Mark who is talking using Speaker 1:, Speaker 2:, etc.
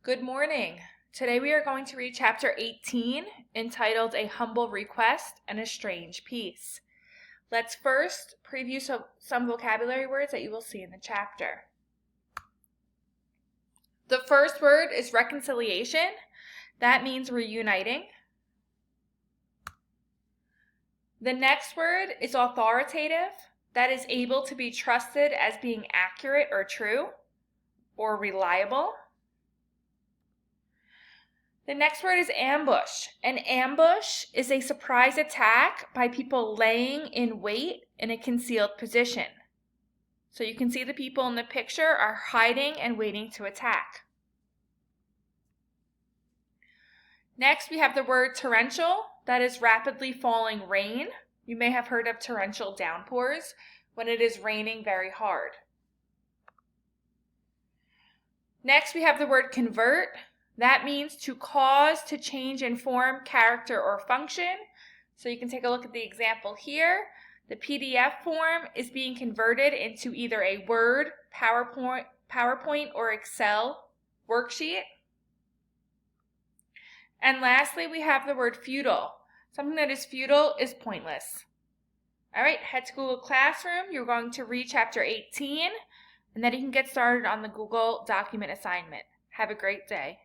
Speaker 1: Good morning. Today we are going to read chapter 18, entitled A Humble Request and a Strange Peace. Let's first preview some vocabulary words that you will see in the chapter. The first word is reconciliation. That means reuniting. The next word is authoritative. That is able to be trusted as being accurate or true or reliable. The next word is ambush. An ambush is a surprise attack by people laying in wait in a concealed position. So you can see the people in the picture are hiding and waiting to attack. Next, we have the word torrential. That is rapidly falling rain. You may have heard of torrential downpours when it is raining very hard. Next, we have the word convert. That means to cause to change in form, character, or function. So you can take a look at the example here. The PDF form is being converted into either a Word, PowerPoint, or Excel worksheet. And lastly, we have the word futile. Something that is futile is pointless. All right, head to Google Classroom. You're going to read chapter 18, and then you can get started on the Google document assignment. Have a great day.